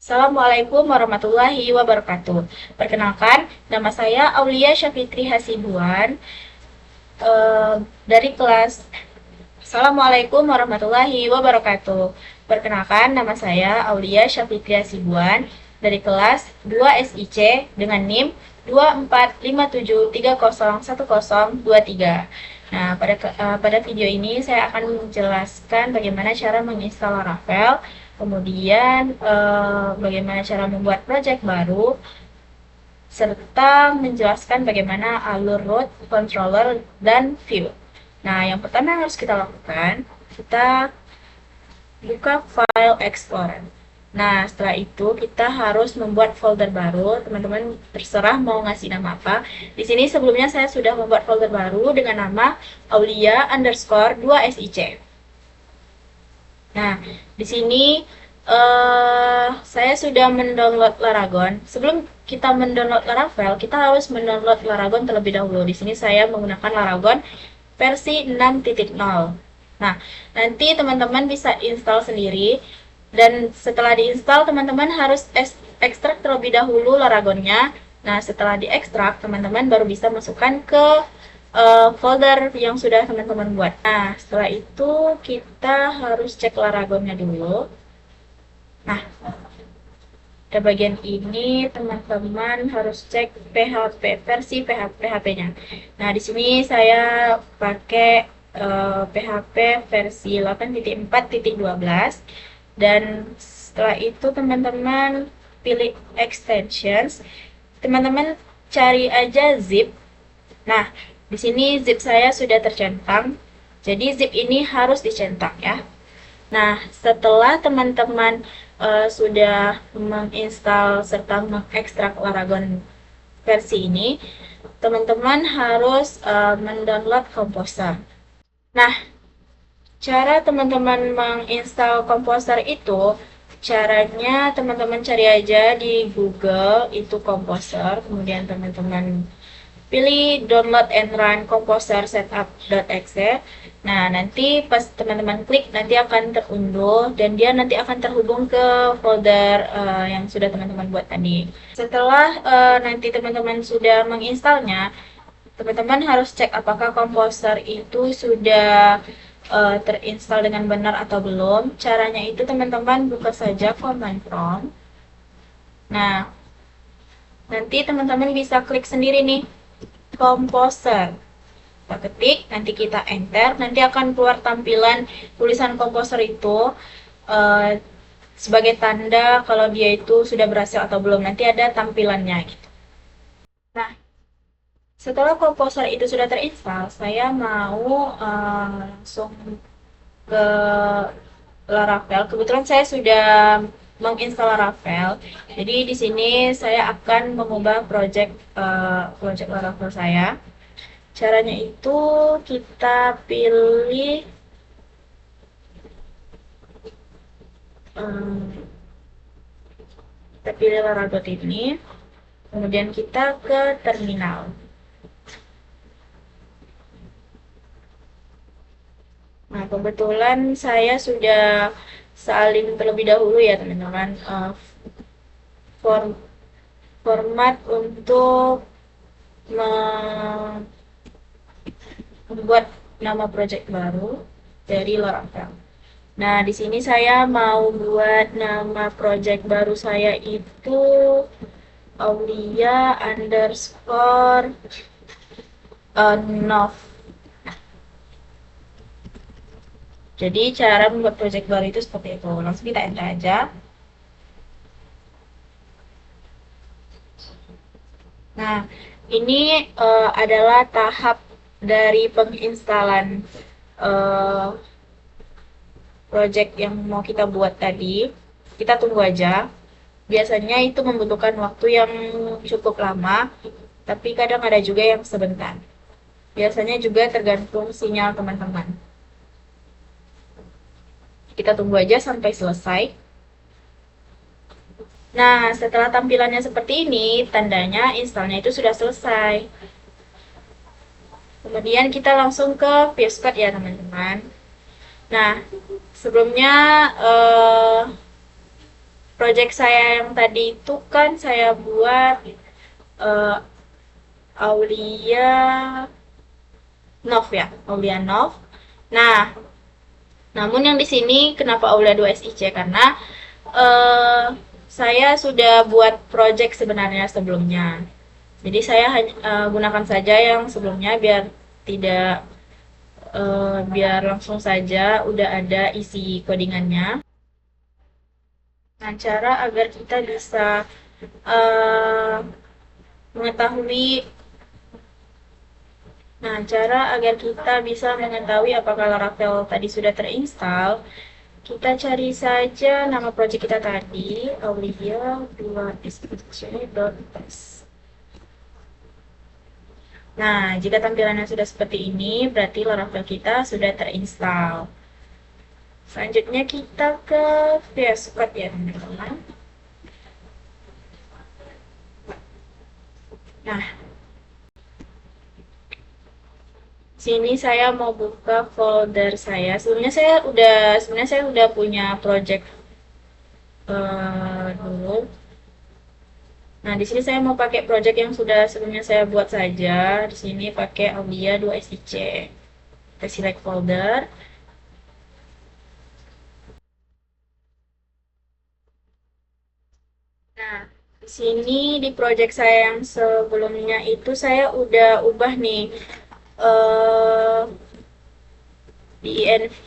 Assalamualaikum warahmatullahi wabarakatuh. Perkenalkan, nama saya Aulia Syafitri Hasibuan dari kelas. Assalamualaikum warahmatullahi wabarakatuh. Perkenalkan, nama saya Aulia Syafitri Hasibuan dari kelas 2 SIC dengan NIM 2457301023. Nah, pada video ini saya akan menjelaskan bagaimana cara menginstal Laravel, kemudian bagaimana cara membuat project baru, serta menjelaskan bagaimana alur root, controller, dan view. Nah, yang pertama yang harus kita lakukan, kita buka file Explorer. Nah, setelah itu kita harus membuat folder baru. Teman-teman terserah mau ngasih nama apa. Di sini sebelumnya saya sudah membuat folder baru dengan nama Aulia_2SIC. Nah, di sini saya sudah mendownload Laragon. Sebelum kita mendownload Laravel, kita harus mendownload Laragon terlebih dahulu. Di sini saya menggunakan Laragon versi 6.0. Nah, nanti teman-teman bisa install sendiri. Dan setelah diinstal, teman-teman harus ekstrak terlebih dahulu Laragonnya. Nah, setelah diekstrak, teman-teman baru bisa masukkan ke folder yang sudah teman-teman buat. Nah, setelah itu kita harus cek Laragonnya dulu. Nah, pada bagian ini teman-teman harus cek PHP versi PHP-nya. Nah, di sini saya pakai PHP versi 8.4.12 dan setelah itu teman-teman pilih extensions. Teman-teman cari aja zip. Nah, di sini zip saya sudah tercentang. Jadi zip ini harus dicetak ya. Nah, setelah teman-teman sudah menginstal serta mengekstrak Laragon versi ini, teman-teman harus mendownload Composer. Nah, cara teman-teman menginstal Composer itu, caranya teman-teman cari aja di Google itu Composer, kemudian teman-teman pilih download and run composer setup.exe. Nah, nanti pas teman-teman klik nanti akan terunduh dan dia nanti akan terhubung ke folder yang sudah teman-teman buat tadi. Setelah nanti teman-teman sudah menginstalnya, teman-teman harus cek apakah composer itu sudah terinstall dengan benar atau belum. Caranya itu teman-teman buka saja command prompt. Nah, nanti teman-teman bisa klik sendiri nih Composer. Kita ketik, nanti kita enter, nanti akan keluar tampilan tulisan Composer itu sebagai tanda kalau dia itu sudah berhasil atau belum. Nanti ada tampilannya gitu. Nah, setelah Composer itu sudah terinstall, saya mau langsung ke Laravel. Kebetulan saya sudah menginstal Laravel. Jadi di sini saya akan mengubah project Laravel saya. Caranya itu kita pilih Laravel ini, kemudian kita ke terminal. Nah, kebetulan saya sudah salin terlebih dahulu ya teman-teman format untuk membuat nama project baru dari Laravel. Nah, di sini saya mau buat nama project baru saya itu Aulia_Nov. Jadi cara membuat project baru itu seperti itu. Langsung kita enter aja. Nah, ini adalah tahap dari penginstalan project yang mau kita buat tadi. Kita tunggu aja. Biasanya itu membutuhkan waktu yang cukup lama, tapi kadang ada juga yang sebentar. Biasanya juga tergantung sinyal teman-teman. Kita tunggu aja sampai selesai. Nah, setelah tampilannya seperti ini, tandanya installnya itu sudah selesai. Kemudian kita langsung ke VS Code ya teman-teman. Nah, sebelumnya project saya yang tadi itu kan saya buat uh, Aulia Nov ya, Aulia Nov. Nah, namun yang di sini kenapa Aulia 2 SIC? Karena uh, saya sudah buat project sebenarnya sebelumnya. Jadi saya hanya gunakan saja yang sebelumnya biar tidak biar langsung saja udah ada isi codingannya. Nah, cara agar kita bisa uh, mengetahui cara agar kita bisa mengetahui apakah Laravel tadi sudah terinstall, kita cari saja nama project kita tadi, Aulia 2.test. Nah, jika tampilannya sudah seperti ini, berarti Laravel kita sudah terinstall. Selanjutnya kita ke VS Code ya, teman-teman. Nah, sini saya mau buka folder saya. Sebenarnya saya udah punya project dulu. Nah, di sini saya mau pakai project yang sudah sebelumnya saya buat saja. Di sini pakai Aulia 2 SIC. Kita select folder. Nah, di sini di project saya yang sebelumnya itu saya udah ubah nih di env.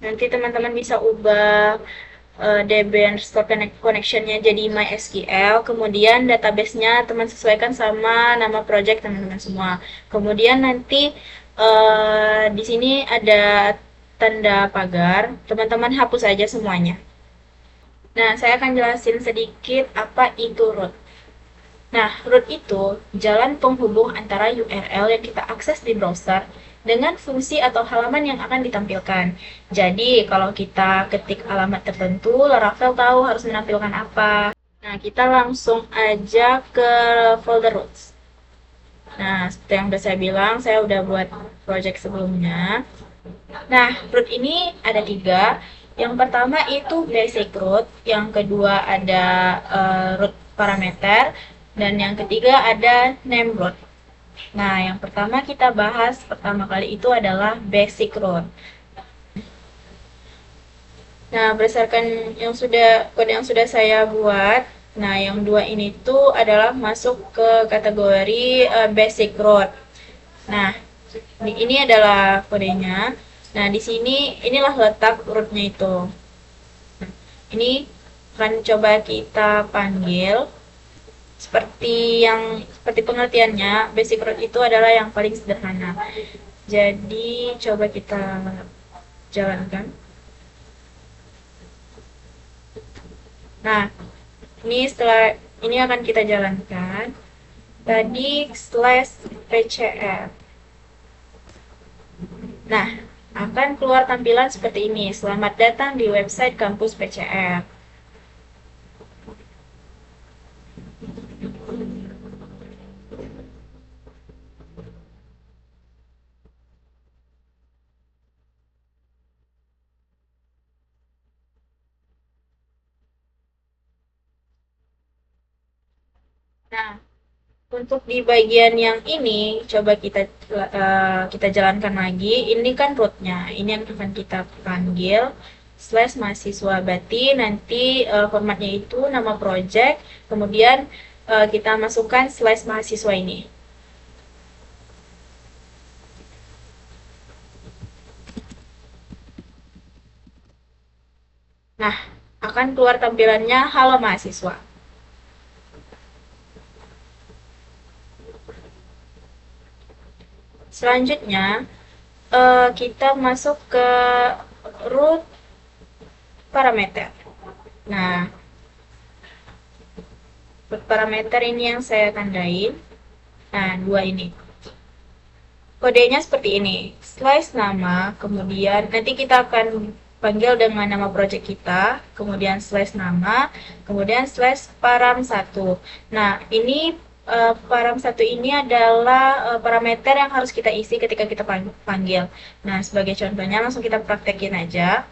Nanti teman-teman bisa ubah DB underscore connection-nya jadi MySQL, kemudian database-nya teman sesuaikan sama nama project teman-teman semua. Kemudian nanti di sini ada tanda pagar, teman-teman hapus aja semuanya. Nah, saya akan jelasin sedikit apa itu root. Nah, root itu jalan penghubung antara URL yang kita akses di browser dengan fungsi atau halaman yang akan ditampilkan. Jadi, kalau kita ketik alamat tertentu, Laravel tahu harus menampilkan apa. Nah, kita langsung aja ke folder roots. Nah, seperti yang udah saya bilang, saya udah buat project sebelumnya. Nah, root ini ada 3. Yang pertama itu basic root, yang kedua ada root parameter, dan yang ketiga ada name root. Nah, yang pertama kita bahas pertama kali itu adalah basic root. Nah, berdasarkan kode yang sudah saya buat, nah yang 2 ini tuh adalah masuk ke kategori basic root. Nah, ini adalah kodenya. Nah, di sini inilah letak rootnya itu. Nah, ini akan coba kita panggil. Seperti pengertiannya, basic root itu adalah yang paling sederhana. Jadi, coba kita jalankan. Nah, ini akan kita jalankan. Tadi /pcr. Nah, akan keluar tampilan seperti ini. Selamat datang di website kampus PCR. Nah, untuk di bagian yang ini, coba kita jalankan lagi. Ini kan rootnya. Ini yang akan kita panggil /mahasiswa. Berarti nanti formatnya itu nama project, kemudian kita masukkan /mahasiswa ini. Nah, akan keluar tampilannya halo mahasiswa. Selanjutnya, kita masuk ke root parameter. Nah, root parameter ini yang saya tandain. Nah, 2 ini. Kodenya seperti ini. /nama, kemudian nanti kita akan panggil dengan nama project kita, kemudian /nama, kemudian /param1. Nah, ini param1 ini adalah parameter yang harus kita isi ketika kita panggil. Nah, sebagai contohnya langsung kita praktekin aja.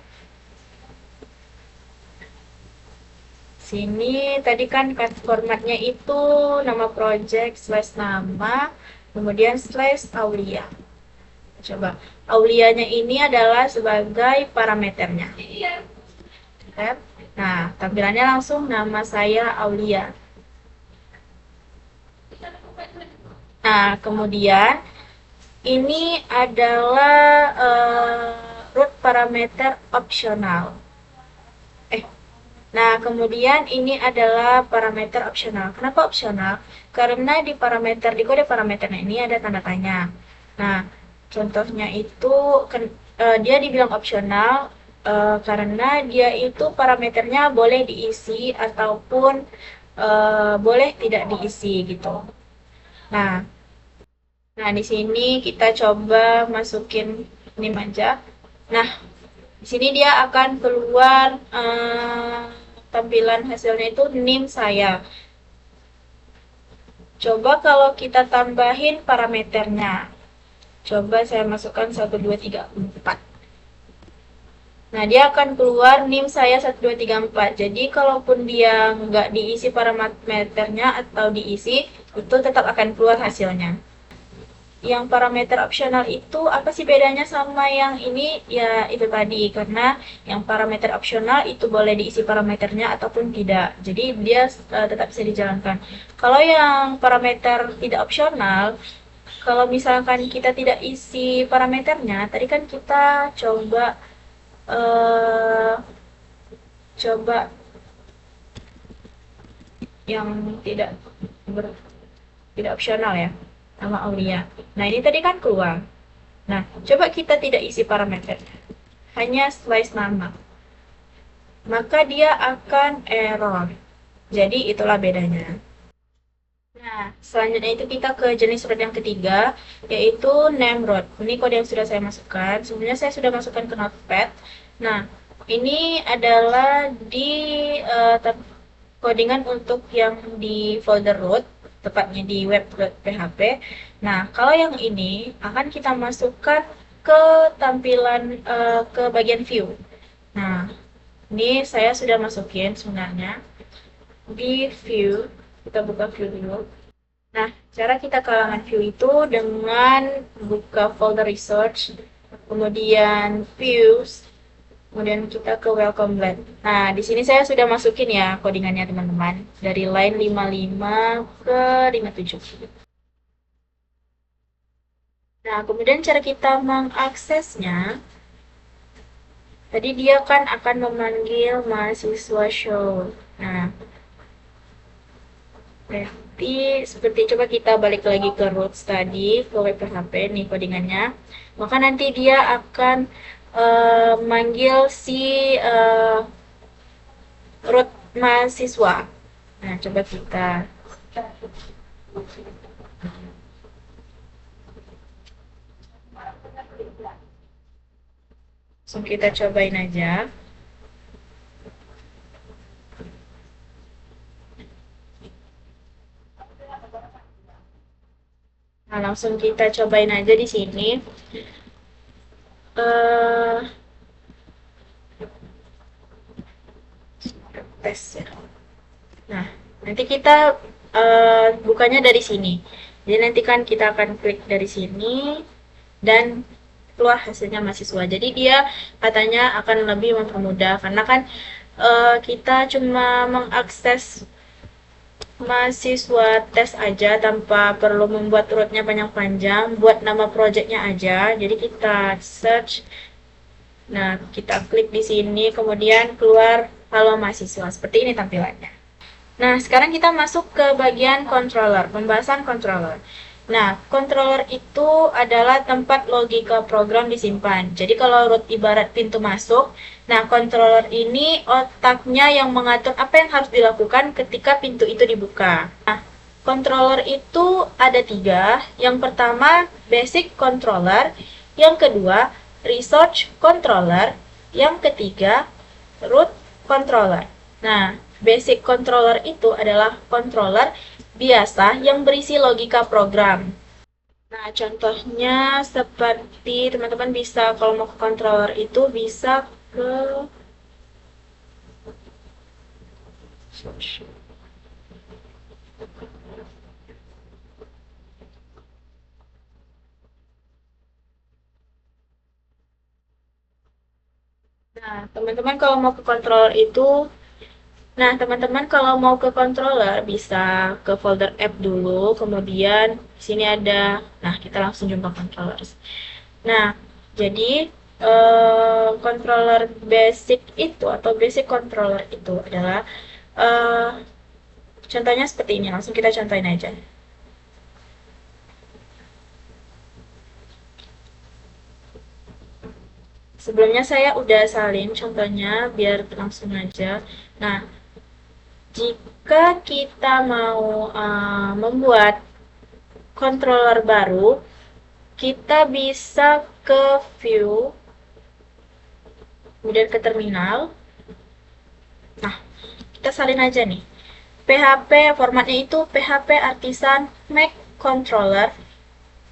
Sini tadi kan formatnya itu nama project slash nama, kemudian slash Aulia. Coba, Aulianya ini adalah sebagai parameternya. Nah, tampilannya langsung nama saya Aulia. Nah, kemudian ini adalah root parameter opsional. Nah, kemudian ini adalah parameter opsional. Kenapa opsional? Karena di kode parameternya ini ada tanda tanya. Nah, contohnya itu dia dibilang opsional karena dia itu parameternya boleh diisi ataupun boleh tidak diisi gitu. Nah, di sini kita coba masukin nim aja. Nah, di sini dia akan keluar tampilan hasilnya itu nim saya. Coba kalau kita tambahin parameternya. Coba saya masukkan 1, 2, 3, 4. Nah, dia akan keluar nim saya 1, 2, 3, 4. Jadi, kalaupun dia nggak diisi parameternya atau diisi, itu tetap akan keluar hasilnya. Yang parameter opsional itu apa sih bedanya sama yang ini? Ya, itu tadi. Karena yang parameter opsional itu boleh diisi parameternya ataupun tidak. Jadi, dia tetap bisa dijalankan. Kalau yang parameter tidak opsional, kalau misalkan kita tidak isi parameternya, tadi kan kita coba yang tidak opsional ya, nama Aulia. Nah, ini tadi kan keluar. Nah, coba kita tidak isi parameter, hanya slice nama. Maka dia akan error. Jadi, itulah bedanya. Nah, selanjutnya itu kita ke jenis root yang ketiga, yaitu name root. Ini kode yang sudah saya masukkan. Sebenarnya saya sudah masukkan ke Notepad. Nah, ini adalah di codingan untuk yang di folder root, tepatnya di web.php. Nah, kalau yang ini akan kita masukkan ke tampilan ke bagian view. Nah, ini saya sudah masukin sebenarnya di view. Kita buka view dulu. Nah, cara kita ke halaman view itu dengan buka folder research, kemudian views, kemudian kita ke welcome blend. Nah, di sini saya sudah masukin ya codingannya teman-teman, dari line 55 ke 57. Nah, kemudian cara kita mengaksesnya, tadi dia kan akan memanggil mahasiswa show. Nah, berarti seperti coba kita balik lagi ke root tadi, ke web PHP nih codingannya. Maka nanti dia akan manggil si root mahasiswa. Nah, coba kita langsung kita cobain aja. Nah, langsung kita cobain aja di sini. Tes ya. Nah, nanti kita bukanya dari sini. Jadi nanti kan kita akan klik dari sini dan keluar hasilnya mahasiswa. Jadi dia katanya akan lebih mempermudah karena kan kita cuma mengakses mahasiswa tes aja tanpa perlu membuat rootnya panjang-panjang, buat nama projectnya aja. Jadi kita search, nah kita klik di sini, kemudian keluar halo mahasiswa. Seperti ini tampilannya. Nah, sekarang kita masuk ke bagian controller, pembahasan controller. Nah, controller itu adalah tempat logika program disimpan. Jadi kalau root ibarat pintu masuk, nah controller ini otaknya yang mengatur apa yang harus dilakukan ketika pintu itu dibuka. Nah, controller itu ada 3. Yang pertama, basic controller. Yang kedua, resource controller. Yang ketiga, root controller. Nah, basic controller itu adalah controller biasa yang berisi logika program. Nah, contohnya seperti teman-teman bisa kalau mau ke controller itu bisa ke Nah, teman-teman kalau mau ke controller itu, nah teman-teman kalau mau ke controller bisa ke folder app dulu, kemudian di sini ada, nah kita langsung jumpa controllers. Nah, jadi controller basic itu atau basic controller itu adalah eh, contohnya seperti ini, langsung kita contohin aja. Sebelumnya saya udah salin contohnya biar langsung aja. Nah, jika kita mau membuat controller baru, kita bisa ke view, kemudian ke terminal. Nah, kita salin aja nih. PHP formatnya itu PHP Artisan Mac Controller.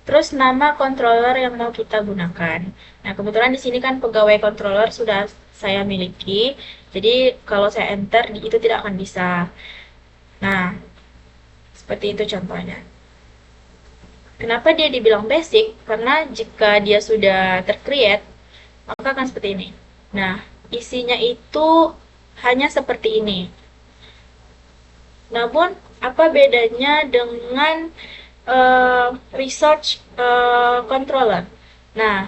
Terus nama controller yang mau kita gunakan. Nah, kebetulan di sini kan pegawai controller sudah saya miliki. Jadi kalau saya enter itu tidak akan bisa. Nah, seperti itu contohnya. Kenapa dia dibilang basic? Karena jika dia sudah tercreate, maka akan seperti ini. Nah, isinya itu hanya seperti ini. Namun, apa bedanya dengan research controller? Nah,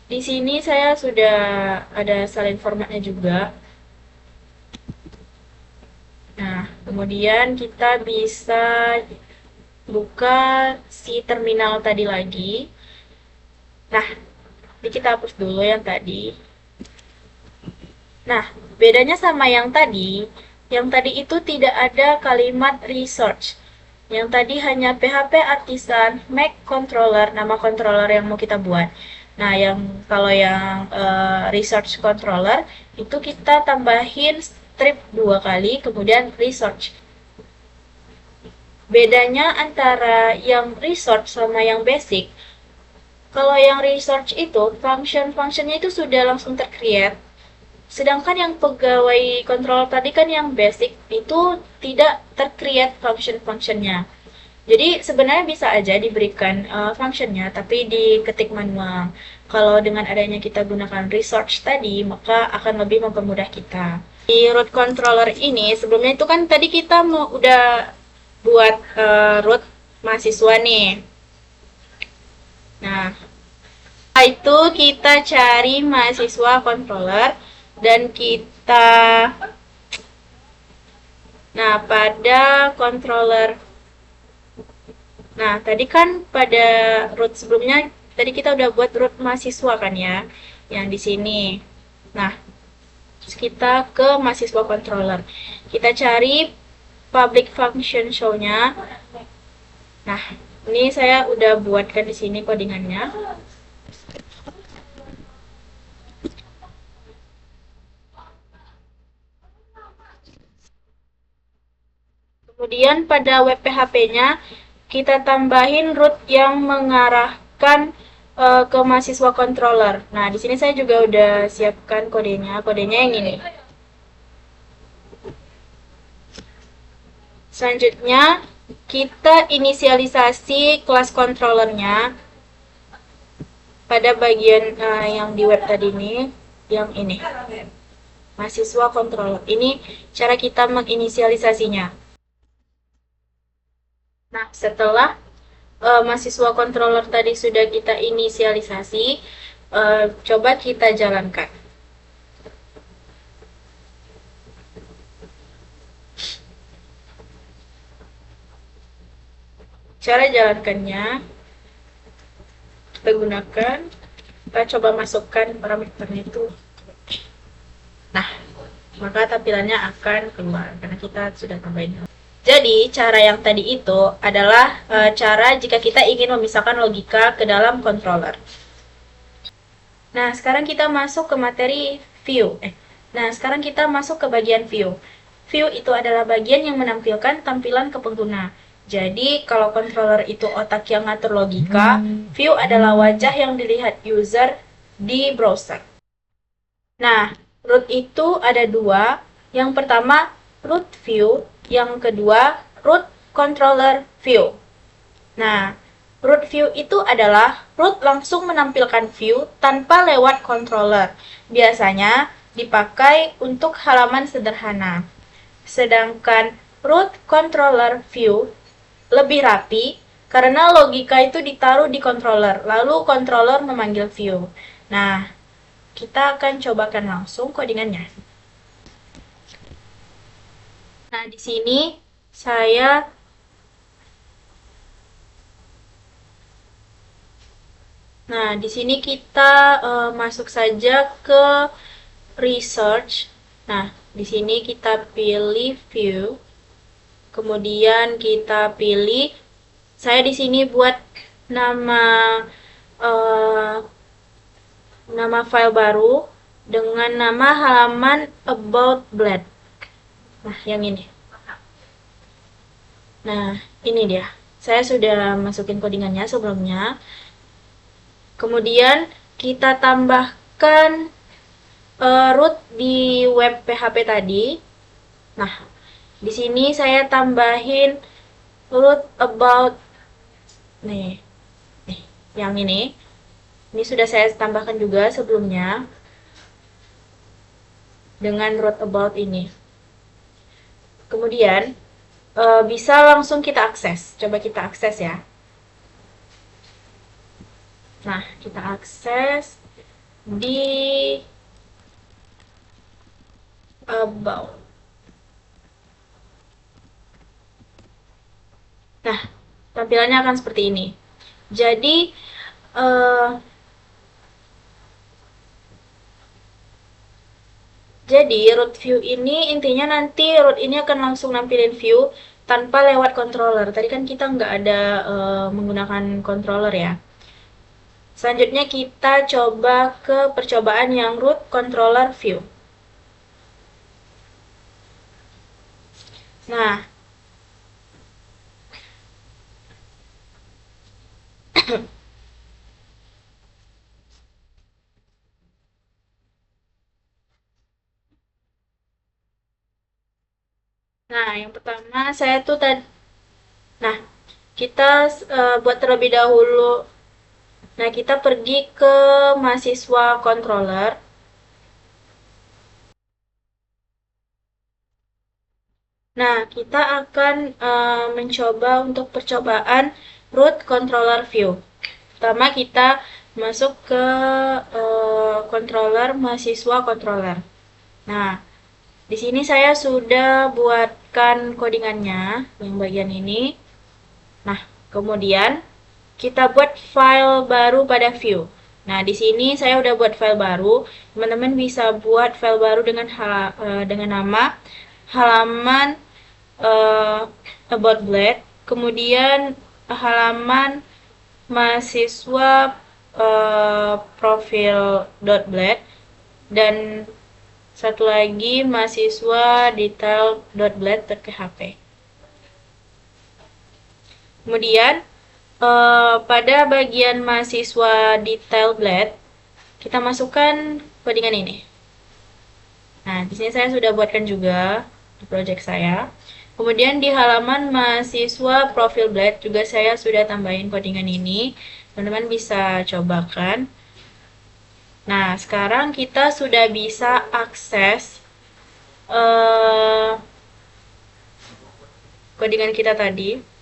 di sini saya sudah ada salin formatnya juga. Nah, kemudian kita bisa buka si terminal tadi lagi. Nah, ini kita hapus dulu yang tadi. Nah, bedanya sama yang tadi itu tidak ada kalimat research. Yang tadi hanya PHP Artisan Mac Controller, nama controller yang mau kita buat. Nah, kalau yang research controller itu kita tambahin strip 2 kali, kemudian research. Bedanya antara yang research sama yang basic, kalau yang research itu function-functionnya itu sudah langsung tercreate. Sedangkan yang pegawai controller tadi kan yang basic itu tidak tercreate function-functionnya. Jadi sebenarnya bisa aja diberikan functionnya, tapi diketik manual. Kalau dengan adanya kita gunakan research tadi, maka akan lebih mempermudah kita. Di root controller ini, sebelumnya itu kan tadi kita udah buat root mahasiswa nih. Nah, setelah itu kita cari mahasiswa controller dan kita, nah pada controller. Nah, tadi kan pada root sebelumnya, tadi kita udah buat root mahasiswa kan ya, yang di sini. Nah, kita ke mahasiswa controller. Kita cari public function show-nya. Nah, ini saya udah buatkan di sini codingannya. Kemudian pada web PHP-nya kita tambahin root yang mengarahkan ke mahasiswa controller. Nah, di sini saya juga udah siapkan kodenya. Kodenya yang ini. Selanjutnya, kita inisialisasi kelas controllernya pada bagian yang di web tadi ini, yang ini. Mahasiswa controller. Ini cara kita menginisialisasinya. Nah, setelah mahasiswa controller tadi sudah kita inisialisasi, coba kita jalankan. Cara jalankannya, kita gunakan, kita coba masukkan parameternya itu. Nah, maka tampilannya akan keluar, karena kita sudah tambahin. Jadi, cara yang tadi itu adalah cara jika kita ingin memisahkan logika ke dalam controller. Nah, sekarang kita masuk ke materi view. Nah, sekarang kita masuk ke bagian view. View itu adalah bagian yang menampilkan tampilan ke pengguna. Jadi, kalau controller itu otak yang ngatur logika, view adalah wajah yang dilihat user di browser. Nah, root itu ada dua. Yang pertama, root view, yang kedua root controller view. Nah, root view itu adalah root langsung menampilkan view tanpa lewat controller. Biasanya dipakai untuk halaman sederhana. Sedangkan root controller view lebih rapi karena logika itu ditaruh di controller, lalu controller memanggil view. Nah, kita akan cobakan langsung codingannya. Nah, di sini saya Nah, di sini kita masuk saja ke research. Nah, di sini kita pilih view. Kemudian kita pilih, saya di sini buat nama nama file baru dengan nama halaman about blade. Nah, yang ini. Nah, ini dia. Saya sudah masukin codingannya sebelumnya. Kemudian kita tambahkan root di web PHP tadi. Nah, di sini saya tambahin root about nih, yang ini. Ini sudah saya tambahkan juga sebelumnya dengan root about ini. Kemudian bisa langsung kita akses. Coba kita akses ya. Nah, kita akses di about. Nah, tampilannya akan seperti ini. Jadi, root view ini intinya nanti root ini akan langsung nampilin view tanpa lewat controller. Tadi kan kita nggak ada menggunakan controller ya. Selanjutnya kita coba ke percobaan yang root controller view. Nah, yang pertama saya tuh tadi, nah kita buat terlebih dahulu. Nah, kita pergi ke mahasiswa controller. Nah, kita akan mencoba untuk percobaan root controller view. Pertama kita masuk ke controller mahasiswa controller. Nah, di sini saya sudah buatkan codingannya yang bagian ini. Nah, kemudian kita buat file baru pada view. Nah, di sini saya udah buat file baru. Teman-teman bisa buat file baru dengan nama halaman about blade, kemudian halaman mahasiswa profil.blade, dan satu lagi mahasiswa detail.blade.php. Kemudian pada bagian mahasiswa detail blade kita masukkan codingan ini. Nah, di sini saya sudah buatkan juga di project saya. Kemudian di halaman mahasiswa profil blade juga saya sudah tambahin codingan ini. Teman-teman bisa cobakan. Nah, sekarang kita sudah bisa akses codingan kita tadi.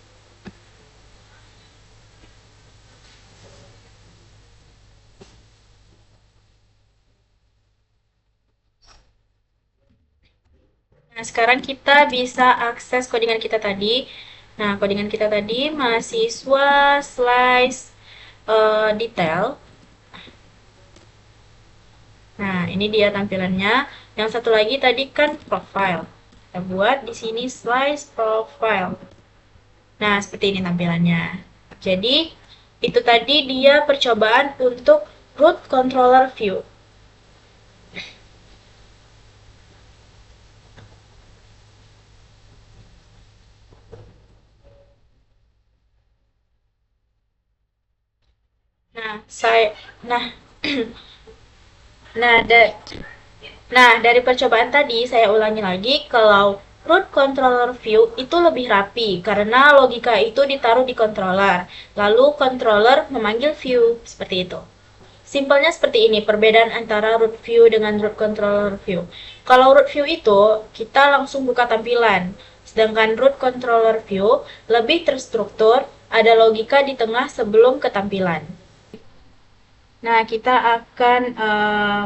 Nah, sekarang kita bisa akses codingan kita tadi. Nah, codingan kita tadi mahasiswa slice detail. Nah, ini dia tampilannya. Yang satu lagi tadi kan profile. Kita buat di sini slice profile. Nah, seperti ini tampilannya. Jadi, itu tadi dia percobaan untuk root controller view. Nah, dari percobaan tadi saya ulangi lagi, kalau root controller view itu lebih rapi karena logika itu ditaruh di controller, lalu controller memanggil view, seperti itu. Simpelnya seperti ini perbedaan antara root view dengan root controller view. Kalau root view itu kita langsung buka tampilan, sedangkan root controller view lebih terstruktur, ada logika di tengah sebelum ke tampilan. Nah, kita akan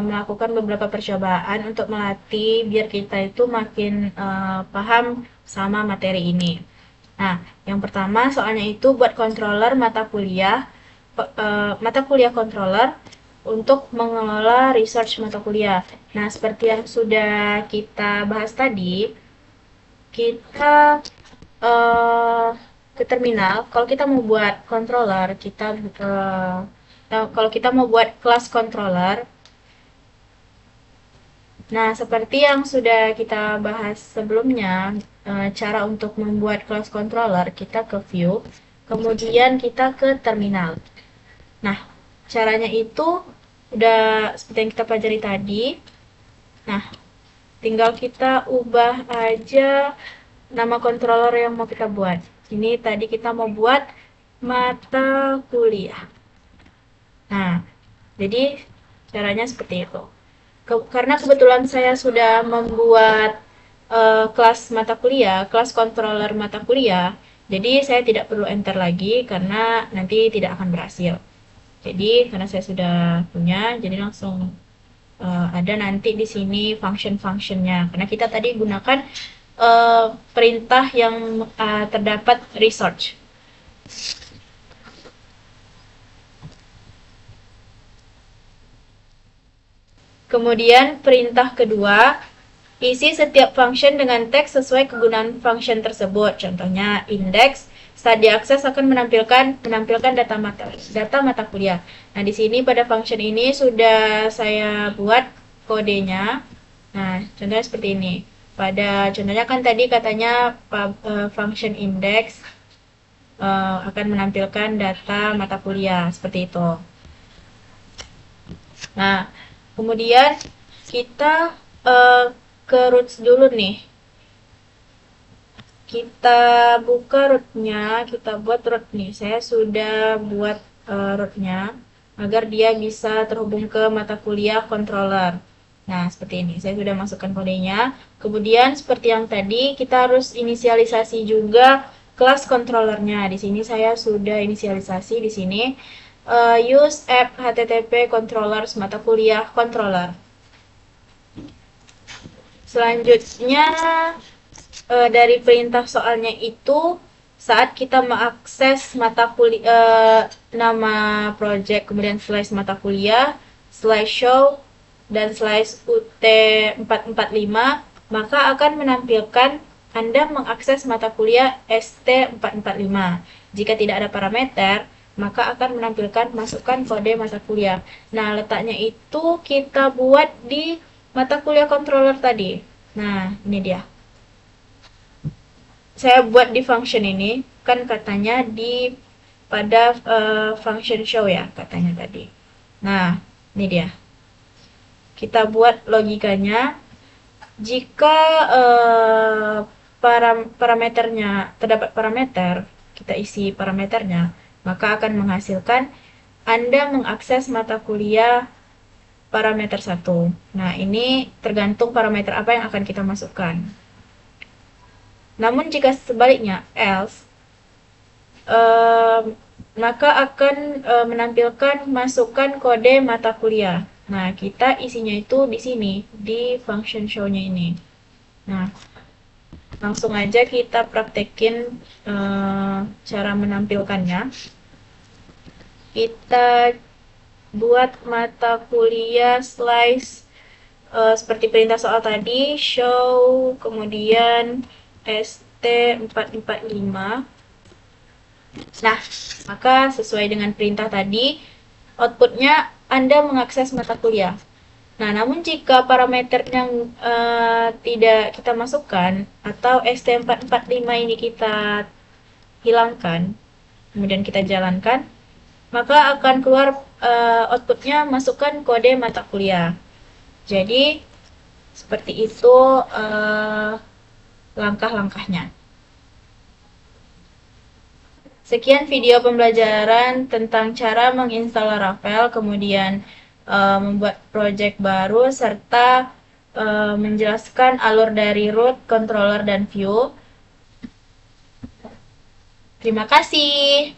melakukan beberapa percobaan untuk melatih biar kita itu makin paham sama materi ini. Nah, yang pertama soalnya itu buat controller mata kuliah controller untuk mengelola research mata kuliah. Nah, seperti yang sudah kita bahas tadi, kita ke terminal. Kalau kita mau buat controller, kalau kita mau buat kelas controller, nah seperti yang sudah kita bahas sebelumnya, cara untuk membuat kelas controller, kita ke view, kemudian kita ke terminal. Nah, caranya itu udah seperti yang kita pelajari tadi. Nah, tinggal kita ubah aja nama controller yang mau kita buat. Ini tadi kita mau buat mata kuliah. Nah, jadi caranya seperti itu. Karena kebetulan saya sudah membuat kelas mata kuliah, kelas controller mata kuliah, jadi saya tidak perlu enter lagi karena nanti tidak akan berhasil. Jadi karena saya sudah punya, jadi langsung ada nanti di sini function-functionnya. Karena kita tadi gunakan perintah yang terdapat research. Kemudian perintah kedua, isi setiap function dengan teks sesuai kegunaan function tersebut. Contohnya index saat diakses akan menampilkan data mata kuliah. Nah, di sini pada function ini sudah saya buat kodenya. Nah, contohnya seperti ini. Contohnya kan tadi katanya function index akan menampilkan data mata kuliah seperti itu. Nah, kemudian kita ke roots dulu nih. Kita buka rootnya, kita buat root nih. Saya sudah buat rootnya agar dia bisa terhubung ke mata kuliah controller. Nah, seperti ini. Saya sudah masukkan kodenya. Kemudian seperti yang tadi, kita harus inisialisasi juga kelas controllernya. Di sini saya sudah inisialisasi di sini. Use app http controllers mata kuliah controller. Selanjutnya dari perintah soalnya itu saat kita mengakses nama project, kemudian slash mata kuliah, slash show, dan slash UT445, maka akan menampilkan Anda mengakses mata kuliah ST445. Jika tidak ada parameter, maka akan menampilkan masukkan kode mata kuliah. Nah, letaknya itu kita buat di mata kuliah controller tadi. Nah, ini dia. Saya buat di function ini, kan katanya pada function show ya, katanya tadi. Nah, ini dia. Kita buat logikanya. Jika parameternya terdapat parameter, kita isi parameternya, maka akan menghasilkan Anda mengakses mata kuliah parameter 1. Nah, ini tergantung parameter apa yang akan kita masukkan. Namun jika sebaliknya, else, maka akan menampilkan masukkan kode mata kuliah. Nah, kita isinya itu di sini, di function show-nya ini. Nah, langsung aja kita praktekin cara menampilkannya. Kita buat mata kuliah slice seperti perintah soal tadi, show, kemudian ST445. Nah, maka sesuai dengan perintah tadi, outputnya Anda mengakses mata kuliah. Nah, namun jika parameter yang tidak kita masukkan, atau ST445 ini kita hilangkan, kemudian kita jalankan, maka akan keluar outputnya masukkan kode mata kuliah. Jadi, seperti itu langkah-langkahnya. Sekian video pembelajaran tentang cara menginstal Laravel, kemudian membuat project baru, serta menjelaskan alur dari root, controller, dan view. Terima kasih.